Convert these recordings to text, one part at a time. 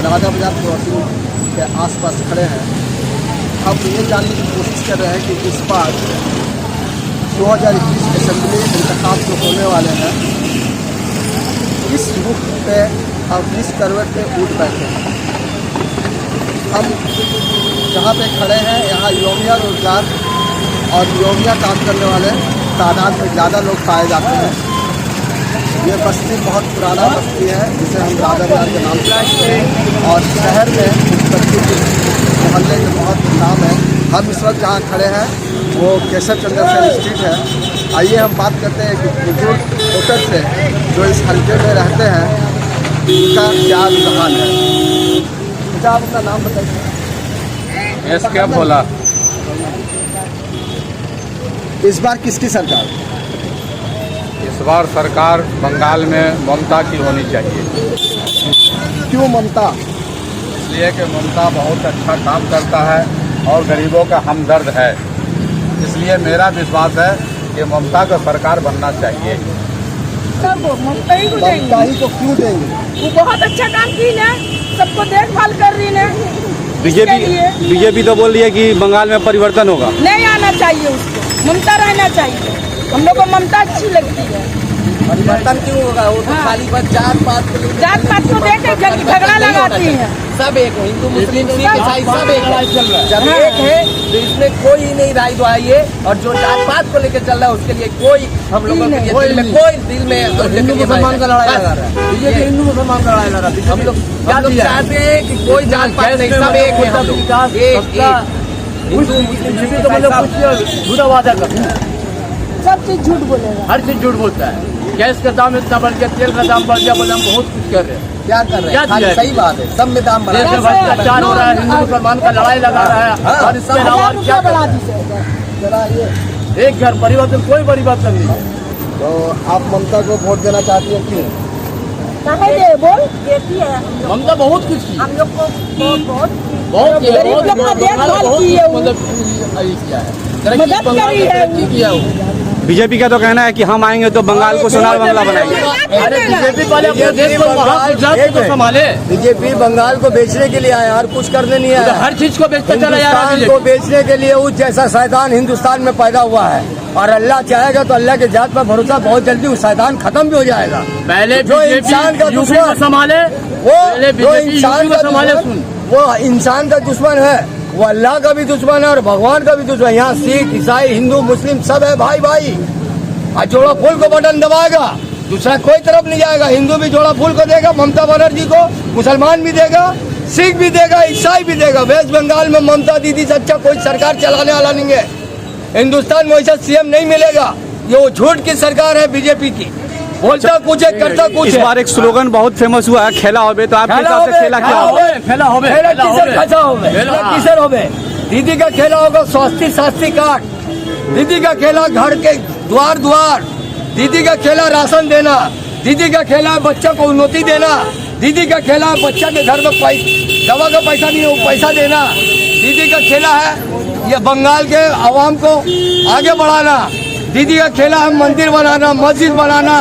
राजा बाजार क्रॉसिंग के आसपास खड़े हैं। हम ये जानने की कोशिश कर रहे हैं कि इस बार 2021 असेंबली इंतखाब जो होने वाले हैं, इस रुख पे हम इस करवट पे उठ बैठे हैं। हम जहाँ पे खड़े हैं यहाँ योमिया रोजगार और योमिया काम करने वाले तादाद में ज़्यादा लोग पाए जाते हैं। ये बस्ती बहुत पुराना बस्ती है जिसे हम राजा बाजार के नाम से जानते हैं और शहर में इस बस्ती के मोहल्ले के बहुत नाम है। हम इस वक्त जहाँ खड़े हैं वो केशव चंद्र सेन स्ट्रीट है। आइए हम बात करते हैं कि बुजुर्ग वोटर से जो इस हल्के में रहते हैं उनका क्या रुझान है। मुझे आप अपना नाम बताइए। एसके भोला। इस बार किसकी सरकार? इस बार सरकार बंगाल में ममता की होनी चाहिए। क्यों ममता? इसलिए कि ममता बहुत अच्छा काम करता है और गरीबों का हमदर्द है। इसलिए मेरा विश्वास है कि ममता को सरकार बनना चाहिए। सब ममता ही को देंगे। ममता ही को क्यों देंगे? वो बहुत अच्छा काम की ना, सबको देखभाल कर रही है। बीजेपी तो बोल रही है कि बंगाल में परिवर्तन होगा। नहीं आना चाहिए, उसको ममता रहना चाहिए। हम लोग को ममता अच्छी लगती है। परिवर्तन क्यों होगा? वो तो खाली बस जात पात को देख के झगड़ा लगाती है। सब एक हो, हिंदू मुस्लिम सिख ईसाई सब एक है। जब एक है तो इसमें कोई नहीं राय दो आइए। और जो जात पात को लेकर चल रहा है उसके लिए कोई हम लोगों के दिल में हिंदू मुसलमान का लड़ाई लगा रहा है। बीजेपी हिंदू मुसलमान का लड़ाई लगा रहा है। हम लोग चाहते हैं कि कोई जात पात नहीं, सब एक है। हम लोग हिंदू मुस्लिम झूठा वादा करता है, सब चीज झूठ बोलेगा, हर चीज झूठ बोलता है। गैस का दाम इतना बढ़ गया, तेल का दाम बढ़ गया, बोले हम बहुत कुछ कर रहे हैं। क्या कर रहे हैं? सही बात है, सब में दाम बढ़ा देश में भ्रष्टाचार हो रहा है, हिंदू मुसलमान का लड़ाई लगा रहा है। और इसके अलावा क्या बढ़ा दी। एक घर परिवर्तन, कोई परिवर्तन नहीं है। तो आप ममता को वोट देना चाहती हैं क्यों? बोल देती है। ममता बहुत कुछ की, हम लोग को बहुत बहुत मदद करी है। बीजेपी का तो कहना है कि हम आएंगे तो बंगाल को सोनार बांग्ला बनाएंगे। अरे बीजेपी वाले अपने देश को संभाले। बीजेपी बंगाल को बेचने के लिए आया और कुछ करने नहीं आया। हर चीज को बेचते चला जा रहा है। हिंदुस्तान को बेचने के लिए उस जैसा शैतान हिंदुस्तान में पैदा हुआ है और अल्लाह चाहेगा तो अल्लाह के जात पर भरोसा, बहुत जल्दी वो शैतान खत्म भी हो जाएगा। पहले जो इंसान का दुश्मन संभाले, वो इंसान का संभाले, वो इंसान का दुश्मन है, वो अल्लाह का भी दुश्मन है और भगवान का भी दुश्मन। यहाँ सिख ईसाई हिंदू मुस्लिम सब है भाई भाई। और जोड़ा फूल को बटन दबाएगा, दूसरा कोई तरफ नहीं जाएगा। हिंदू भी जोड़ा फूल को देगा ममता बनर्जी को, मुसलमान भी देगा, सिख भी देगा, ईसाई भी देगा। वेस्ट बंगाल में ममता दीदी से अच्छा कोई सरकार चलाने वाला नहीं है। हिंदुस्तान में वैसा सीएम नहीं मिलेगा। ये वो झूठ की सरकार है बीजेपी की, बोलता कुछ है करता कुछ। इस बार एक स्लोगन बहुत फेमस हुआ है, खेला होबे। तो आपके हिसाब से खेला क्या होगा? खेला होबे, किसर होबे। दीदी का खेला होगा स्वास्थ्य शास्त्री कार्ड, दीदी का खेला घर के द्वार द्वार, दीदी का खेला राशन देना, दीदी का खेला बच्चा को उन्नति देना, दीदी का खेला बच्चा के घर में दवा का पैसा नहीं है वो पैसा देना। दीदी का खेला है ये बंगाल के आवाम को आगे बढ़ाना। दीदी का खेला है मंदिर बनाना, मस्जिद बनाना,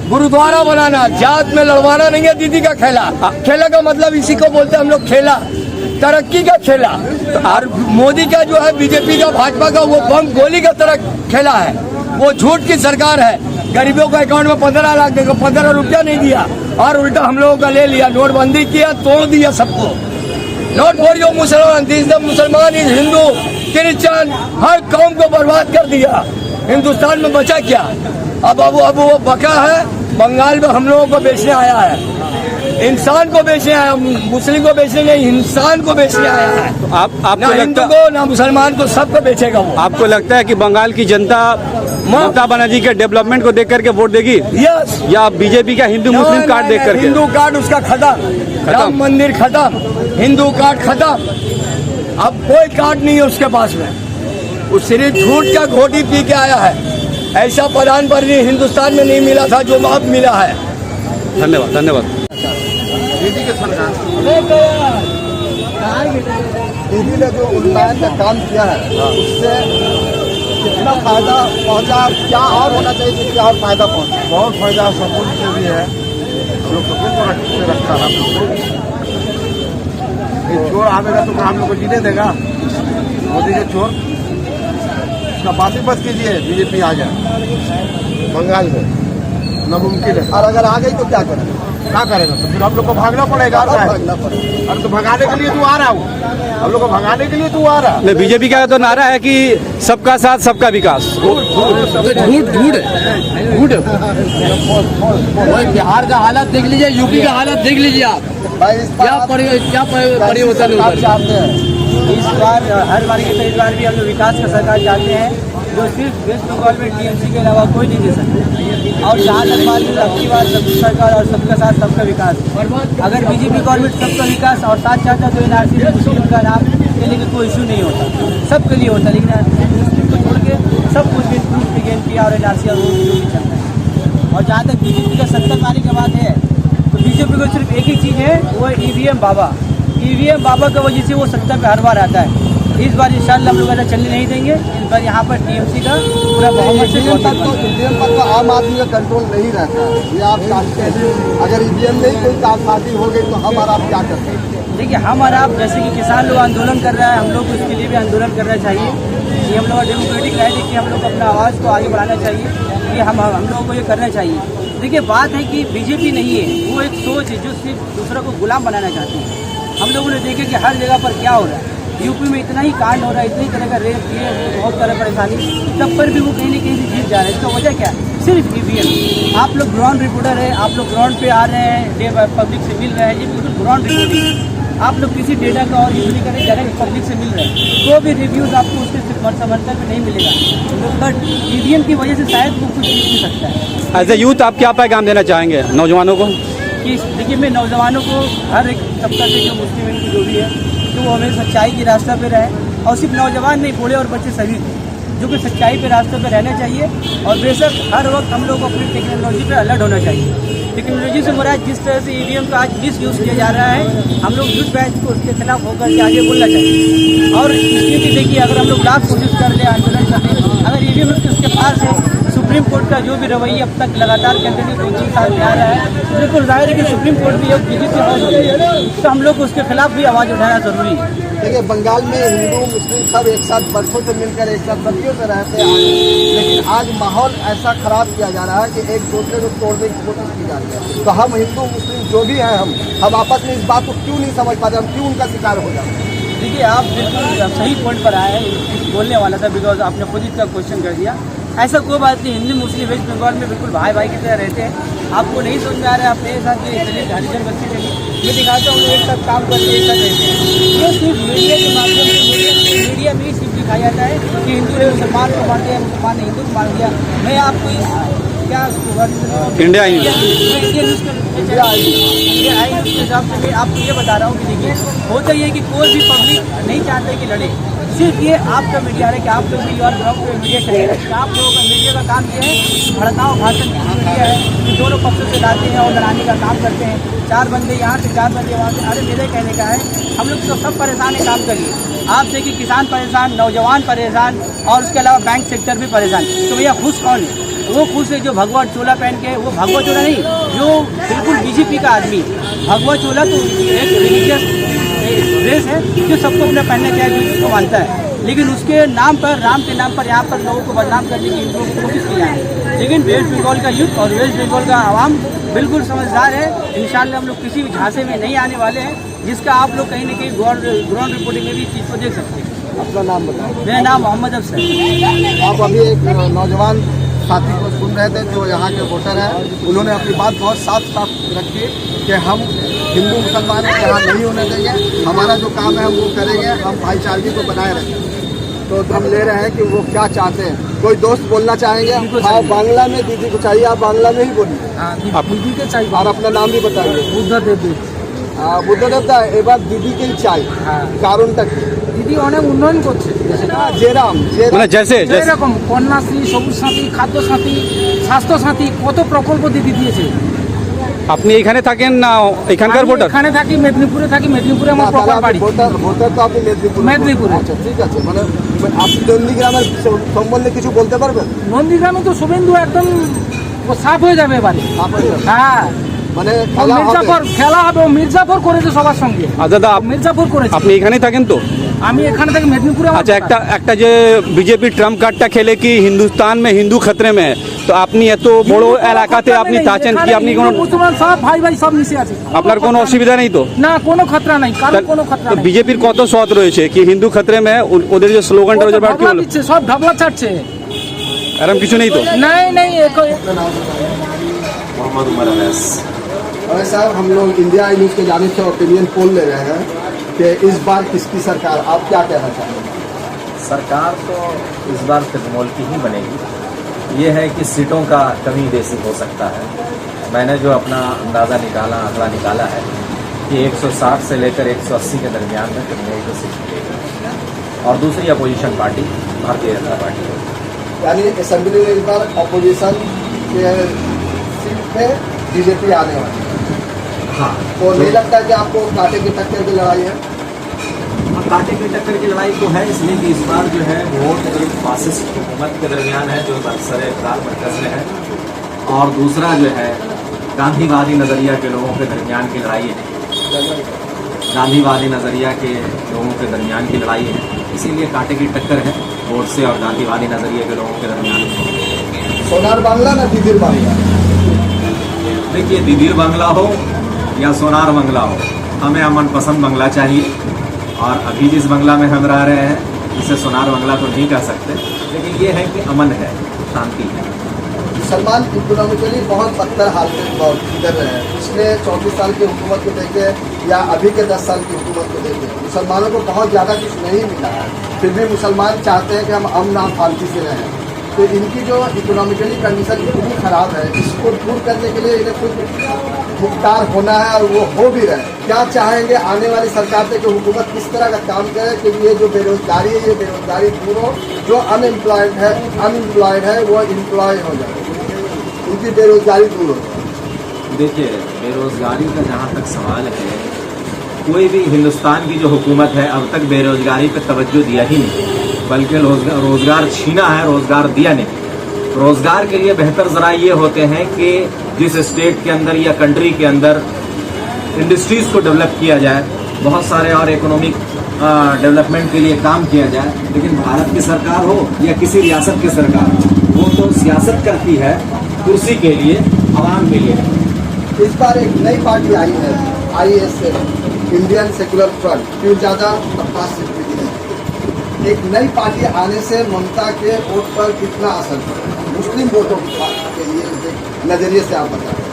गुरुद्वारा बनाना। जात में लड़वाना नहीं है दीदी का खेला। खेला का मतलब इसी को बोलते हैं हम लोग, खेला तरक्की का खेला। और मोदी का जो है बीजेपी का भाजपा का वो बम गोली का तरह खेला है। वो झूठ की सरकार है। गरीबों को अकाउंट में 15 लाख देगा, 15 रुपया नहीं दिया और उल्टा हम लोगों का ले लिया। नोटबंदी किया, तोड़ दिया सबको। नोट फॉर योर मुसलमान, दिस द मुसलमान इज हिंदू क्रिश्चियन, हर कौम को बर्बाद कर दिया। हिंदुस्तान में बचा क्या? अब वो बका है बंगाल में हम लोगों को बेचने आया है। इंसान को बेचने आया, मुस्लिम को बेचने नहीं, इंसान को बेचने आया है। तो आपको ना हिंदू को ना मुसलमान को, सबको बेचेगा वो। आपको लगता है कि बंगाल की जनता ममता बनर्जी के डेवलपमेंट को देख करके वोट देगी? यस। या बीजेपी का हिंदू मुस्लिम कार्ड देख करके? हिंदू कार्ड उसका खत्म, राम मंदिर खत्म, हिंदू कार्ड खत्म। अब कोई कार्ड नहीं है उसके पास में। वो सिर्फ झूठ का घोटी पी के आया है। ऐसा प्रधान पर हिंदुस्तान में नहीं मिला था जो अब मिला है। धन्यवाद धन्यवाद। दीदी ने जो उन्नयन का काम किया है उससे कितना फायदा पहुंचा, क्या और होना चाहिए जिससे और फायदा पहुंचे? बहुत फायदा सकून से भी है, लोग सकून को रखता है। ये चोर आवेगा तो हम लोग को जीने देगा? मोदी के चोर, उसका बात ही बस कीजिए, बीजेपी आ जाए बंगाल में, नामुमकिन है। और अगर आ गई तो क्या करें? क्या करेगा? तो फिर हम लोग को भागना पड़ेगा। और क्या है? भागना पड़ेगा। अरे तो भगाने के लिए तू आ रहा हूँ, हम लोग को भगाने के लिए तू आ रहा। नहीं, बीजेपी का तो नारा है कि सबका साथ सबका विकास। झूठ है। वही बिहार का हालत देख लीजिए, यूपी का हालत देख लीजिए आप। भाई इस क्या परिवर्तन है उधर? चाहते हैं इस बार हर बार की तरह इस बार भी हम लोग विकास का सरकार चाहते हैं, जो सिर्फ वेस्ट बंगाल में टीएमसी के अलावा कोई नहीं दे सकता। और जहाँ तक बात है सबकी बात, सबकी सरकार और सबका साथ सबका विकास। अगर बीजेपी गवर्नमेंट सबका विकास और साथ चाहता तो एनआरसी में मुस्लिम का नाम लेने का कोई इशू नहीं होता, सबके लिए होता। लेकिन मुस्लिम को छोड़ के सब कुछ इम्प्रूव बिगेन किया और एनआरसी और भी चल रहा है। और जहाँ तक बीजेपी का सत्ता पाने की बात है तो बीजेपी को सिर्फ एक ही चीज़ है, वो है ईवीएम बाबा। ईवीएम बाबा की वजह से वो सत्ता पे हर बार आता है। इस बार इंशाल्लाह हम लोग ऐसा चलने नहीं देंगे। इस बार यहाँ पर टीएमसी का पूरा बहुमत से ईवीएम पर तो आम आदमी का कंट्रोल नहीं रहता है, ये आप जानते हैं। अगर ईवीएम में ही कोई कामकाजी हो गई तो हम और आप क्या करते हैं? देखिए, हम और आप जैसे कि किसान लोग आंदोलन कर रहा है, हम लोग को इसके लिए भी आंदोलन करना चाहिए। ये हम लोग का डेमोक्रेटिक राइट है कि हम लोग को अपना आवाज़ को आगे बढ़ाना चाहिए। ये हम लोगों को ये करना चाहिए। देखिए, बात है कि बीजेपी नहीं है, वो एक सोच है जो सिर्फ दूसरों को गुलाम बनाना चाहती है। हम लोगों ने देखे कि हर जगह पर क्या हो रहा है। यूपी में इतना ही कांड हो रहा है, इतनी तरह का रेप, ये बहुत तरह परेशानी, तब पर भी वो कहीं न कहीं से जीत जा रहे हैं। इसका वजह क्या है? सिर्फ ईवीएम। आप लोग ग्राउंड रिपोर्टर है, आप लोग ग्राउंड पे आ रहे हैं, पब्लिक से मिल रहे हैं, ये बिल्कुल ग्राउंड रिपोर्टिंग। आप लोग किसी डेटा का और यूज नहीं करें, डायरेक्ट पब्लिक से मिल रहे हैं, तो भी रिव्यूज़ आपको उसके समर्थन में नहीं मिलेगा। बट ईवीएम की वजह से शायद वो कुछ जीत भी सकता है। एज ए यूथ आप क्या पैगाम देना चाहेंगे नौजवानों को? कि देखिए, मैं नौजवानों को हर एक तबका से, जो मुस्लिम हिंदू जो भी है, तो वो हमें सच्चाई की रास्ता पे रहे। और सिर्फ नौजवान नहीं, बूढ़े और बच्चे सभी जो कि सच्चाई पे रास्ते पे रहना चाहिए। और बेशक हर वक्त हम लोग को अपनी टेक्नोलॉजी पे अलर्ट होना चाहिए। टेक्नोलॉजी से मुराद जिस तरह से ईवीएम का आज मिस यूज़ किया जा रहा है, हम लोग यूथ बैच को उसके खिलाफ होकर के आगे बोलना चाहिए। और इसलिए कि देखिए, अगर हम लोग लाख कोशिश कर ले, आंदोलन कर ले, अगर ईवीएम उसके पास है, सुप्रीम कोर्ट का जो भी रवैया अब तक लगातार कंटिन्यू 2-3 साल में आ रहा है, बिल्कुल जाहिर है कि सुप्रीम कोर्ट भी एक बीजेपी हाउस हो रही है, तो हम लोग को उसके खिलाफ भी आवाज़ उठाना जरूरी है। देखिए, बंगाल में हिंदू मुस्लिम सब एक साथ बरसों से मिलकर एक साथ सदियों से रहते हैं, लेकिन आज माहौल ऐसा खराब किया जा रहा है कि एक दूसरे को तोड़ने की कोशिश की जा रही है। तो हम हिंदू मुस्लिम जो भी हैं, हम आपस में इस बात को क्यों नहीं समझ पाते, हम क्यों उनका शिकार हो जाते हैं? देखिए, आप बिल्कुल सही पॉइंट पर आए हैं, बोलने वाला था, बिकॉज आपने खुद इसका क्वेश्चन कर दिया। ऐसा कोई बात नहीं, हिंदू मुस्लिम वेस्ट बंगाल में बिल्कुल भाई भाई की तरह रहते हैं। आपको नहीं समझ में आ रहा है, आप मेरे साथ ये चलिए हरिजन बस्ती चलिए, मैं दिखाता हूँ, एक साथ काम करते हैं, एक साथ रहते हैं। ये सिर्फ मीडिया के माध्यम से, मीडिया में ही सिर्फ दिखाया जाता है कि हिंदू ने मुसलमान को मार दिया, मुसलमान ने हिंदू को मार दिया। मैं आपको क्या India I India I news के हिसाब से मैं आपको ये बता रहा हूँ कि देखिए, होता ये कि कोई भी पब्लिक नहीं चाहते कि लड़े। सिर्फ ये आपका मीडिया है कि आप लोग भी और ब्लॉग पे मीडिया करें। आप लोगों का मीडिया का काम ये है, भड़काओ भाषण की मीडिया है कि दोनों पक्षों से लाते हैं और लड़ाने का काम करते हैं। 4 बंदे यहाँ से, 4 बंदे वहाँ से। अरे मेरे कहने का है, हम लोग तो सब परेशान है, काम करिए। आप देखिए, किसान परेशान, नौजवान परेशान, और उसके अलावा बैंक सेक्टर भी परेशान। तो भैया खुश कौन है? वो खुश है जो भगवा चोला पहन के, वो भगवा चोला नहीं, जो बिल्कुल बीजेपी का आदमी। भगवा चोला तो एक रिलीजियस ड्रेस है जो सबको अपना पहनना चाहिए, जिसको मानता है, लेकिन उसके नाम पर, राम के नाम पर यहाँ पर लोगों को बदनाम करने की हिंदुओं को कोशिश की है। लेकिन वेस्ट बंगाल का यूथ और वेस्ट बंगाल का आवाम बिल्कुल समझदार है। इंशाल्लाह हम लोग किसी भी झांसे में नहीं आने वाले हैं, जिसका आप लोग कहीं न कहीं ग्राउंड रिपोर्टिंग में भी चीज़ को देख सकते हैं। अपना नाम बताओ। मेरा नाम मोहम्मद अफसर। आप अभी एक नौजवान साथी को सुन रहे थे जो यहाँ के वोटर हैं, उन्होंने अपनी बात बहुत साफ रखी कि हम हिंदू मुसलमान यहाँ नहीं होने देंगे, हमारा जो काम है हम वो करेंगे, हम भाईचारगी को बनाए रखेंगे। तो हम ले रहे हैं कि वो क्या चाहते हैं। कोई दोस्त बोलना चाहेंगे? हाँ, बांग्ला में दीदी को चाहिए, आप बांग्ला में ही बोलिए। दीदी के चाहिए और अपना नाम भी बताइए। বুদ্ধদেব বুদ্ধদেবদা, এবার দিদিকেই চাই, কারণটা কি? দিদি অনেক উন্নয়ন করছে দেশে। জেরাম মানে जैसे এরকম কন্যাশ্রী, সবুজ সাথী, খাদ্য সাথী, স্বাস্থ্য সাথী, কত প্রকল্প দিদি দিয়েছে। আপনি এখানে থাকেন না এখানকার আমি ভোটার? এখানে থাকি, মেদিনীপুরে থাকি, মেদিনীপুরে আমার প্রপার বাড়ি। ভোটার তো আপনি মেদিনীপুরে। আচ্ছা, ঠিক আছে। মানে আপনি নন্দীগ্রামের সম্বন্ধে কিছু বলতে পারবেন? নন্দীগ্রামে তো শুভেন্দু একদম সাফ হয়ে যাবে এবারে। আপনার হ্যাঁ, মানে খেলা হবে মির্জাপুর করেছে সবার সঙ্গে। দাদা মির্জাপুর করেছে। আপনি এখানেই থাকেন তো? আমি এখানে থেকে মেদিনীপুরে। अच्छा একটা যে বিজেপি ট্রাম্প কার্ডটা খেলে কি হিন্দুস্তান में हिंदू खतरे में है, তো আপনি এত বড় এলাকাতে আপনি চাচ্ছেন কি আপনি কোনো মুসলমান সব ভাই ভাই সব মিশে আছে, আপনার কোনো অসুবিধা নেই তো? না কোনো খতরা নাই, কারণ কোনো খতরা তো নাই। বিজেপির কত সৎ রয়েছে কি হিন্দু খতরে में ওদের যে স্লোগানটা রয়েছে কি হলো? দিচ্ছে সব ঢাবলা ছাড়ছে, এরকম কিছু নেই তো? নাই নাই। मोहम्मद उमर अवैस। अवैस साहब, हम लोग इंडिया आई न्यूज़ के जानिब से ओपिनियन पोल ले रहे हैं कि इस बार किसकी सरकार, आप क्या कहना चाहेंगे? सरकार तो इस बार तृणमूल की ही बनेगी। ये है कि सीटों का कमी बेसी हो सकता है। मैंने जो अपना अंदाज़ा निकाला, आंकड़ा निकाला है कि 160 से लेकर 180 के दरमियान में तृणमूल को सीट मिलेगी और दूसरी opposition party Bharatiya Janata party होगी। यानी असेंबली में इस बार अपोजिशन के सीट पे बीजेपी आने वाली है। हाँ, तो नहीं लगता कि आपको कांटे की टक्कर की लड़ाई है? कांटे की टक्कर की लड़ाई तो है, इसलिए कि इस बार जो है वोट एक फासिस्ट हुकूमत के दरमियान है जो बरसरे इक़्तिदार मरकज़ में है, और दूसरा जो है गांधीवादी नज़रिया के लोगों के दरमियान की लड़ाई है। गांधीवादी नज़रिया के लोगों के दरमियान की लड़ाई है, इसीलिए कांटे की टक्कर है वोट से और गांधीवादी नज़रिए के लोगों के दरमियान। सोनार बांग्ला ना दीदीर बांग्ला? देखिए, दीदीर बांग्ला हो या सोनार बांग्ला हो, हमें अमन पसंद बांग्ला चाहिए, और अभी जिस बांग्ला में हम रह रहे हैं इसे सोनार बांग्ला तो नहीं कह सकते, लेकिन ये है कि अमन है, शांति है। मुसलमान इकोनॉमिकली बहुत बदतर हाल में गुजर रहे हैं। पिछले 34 साल की हुकूमत को देखे या अभी के 10 साल की हुकूमत को देखे, मुसलमानों को बहुत ज़्यादा कुछ नहीं मिला है, फिर भी मुसलमान चाहते हैं कि हम अमन शांति से रहें। तो इनकी जो इकोनॉमिकली कंडीशन इतनी ख़राब है, इसको दूर करने के लिए इन्हें खुद मुख्तार होना है, और वो हो भी रहे। क्या चाहेंगे आने वाली सरकार से कि हुकूमत किस तरह का काम करे कि ये जो बेरोजगारी है, ये बेरोजगारी दूर हो, जो अनएम्प्लॉयड है वो एम्प्लॉय हो जाए, उनकी बेरोजगारी दूर हो। देखिए, बेरोजगारी का जहाँ तक सवाल है, कोई भी हिंदुस्तान की जो हुकूमत है अब तक बेरोजगारी पर तवज्जो दिया ही नहीं, बल्कि रोजगार छीना है, रोजगार दिया नहीं। रोजगार के लिए बेहतर जरा ये होते हैं कि जिस स्टेट के अंदर या कंट्री के अंदर इंडस्ट्रीज़ को डेवलप किया जाए, बहुत सारे और इकोनॉमिक डेवलपमेंट के लिए काम किया जाए। लेकिन भारत की सरकार हो या किसी रियासत की सरकार, वो तो सियासत करती है कुर्सी के लिए, आवाम के लिए। इस बार एक नई पार्टी आई है, ISF, इंडियन सेकुलर फ्रंट, क्यों ज़्यादा अब्बास सिद्दीकी है। एक नई पार्टी आने से ममता के वोट पर कितना असर पड़ेगा, मुस्लिम वोटों के लिए नज़रिए से आप बताएं?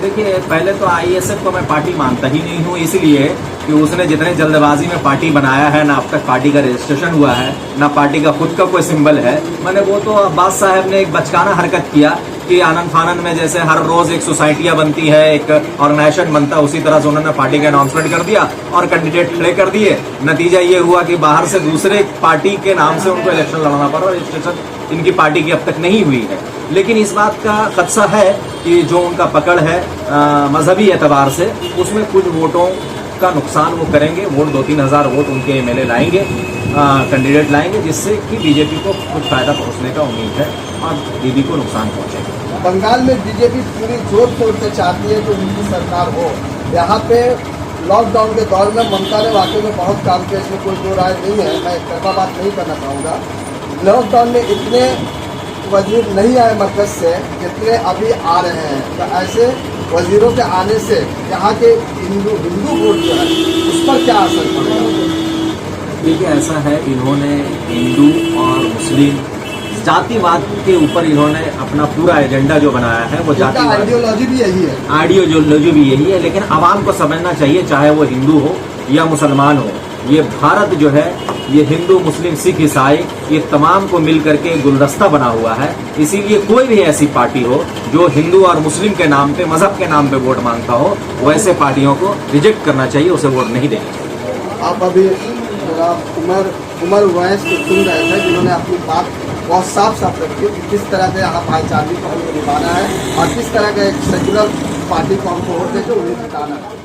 देखिए, पहले तो ISF को मैं पार्टी मानता ही नहीं हूँ, इसलिए कि उसने जितने जल्दबाजी में पार्टी बनाया है, ना अब तक पार्टी का रजिस्ट्रेशन हुआ है, ना पार्टी का खुद का कोई सिंबल है। मैंने वो तो अब्बास साहब ने एक बचकाना हरकत किया कि आनंद फानंद में जैसे हर रोज एक सोसाइटियां बनती है, एक ऑर्गेनाइजेशन बनता है, उसी तरह से उन्होंने पार्टी का अनाउंसमेंट कर दिया और कैंडिडेट खड़े कर दिए। नतीजा ये हुआ कि बाहर से दूसरे पार्टी के नाम से उनको इलेक्शन लड़ना पड़ा, रजिस्ट्रेशन इनकी पार्टी की अब तक नहीं हुई है। लेकिन इस बात का खदशा है कि जो उनका पकड़ है मजहबी एतबार से, उसमें कुछ वोटों का नुकसान वो करेंगे। वोट 2-3 हज़ार वोट उनके MLA लाएंगे, कैंडिडेट लाएंगे, जिससे कि बीजेपी को कुछ फायदा पहुंचने का उम्मीद है और दीदी को नुकसान पहुंचेगा। बंगाल में बीजेपी पूरी जोर शोर से चाहती है कि उनकी सरकार हो। यहाँ पे लॉकडाउन के दौर में ममता ने वाकई में बहुत काम किया, इसमें कोई दो राय नहीं है, मैं एक तरफा बात नहीं करना चाहूँगा। लॉकडाउन में इतने वजीर नहीं आए मरकज से जितने अभी आ रहे हैं, तो ऐसे वजीरों के आने से यहाँ के हिंदू वोट जो है उस पर क्या असर पड़ेगा? देखिए, ऐसा है, इन्होंने हिंदू और मुस्लिम जातिवाद के ऊपर इन्होंने अपना पूरा एजेंडा जो बनाया है वो जातिवाद, आइडियोलॉजी भी यही है, आइडियोलॉजी भी यही है। लेकिन आवाम को समझना चाहिए, चाहे वो हिंदू हो या मुसलमान हो, ये भारत जो है, ये हिंदू मुस्लिम सिख ईसाई, ये तमाम को मिल करके गुलदस्ता बना हुआ है। इसीलिए कोई भी ऐसी पार्टी हो जो हिंदू और मुस्लिम के नाम पे, मजहब के नाम पे वोट मांगता हो, वैसे पार्टियों को रिजेक्ट करना चाहिए, उसे वोट नहीं देना चाहिए। आप अभी उमर अवैस को सुन रहे थे, जिन्होंने अपनी बात बहुत साफ रखी कि किस तरह से यहाँ भाईचारे को हमें निभाना है और किस तरह का एक सेकुलर पार्टी को हमको वोट देकर उन्हें जिताना है।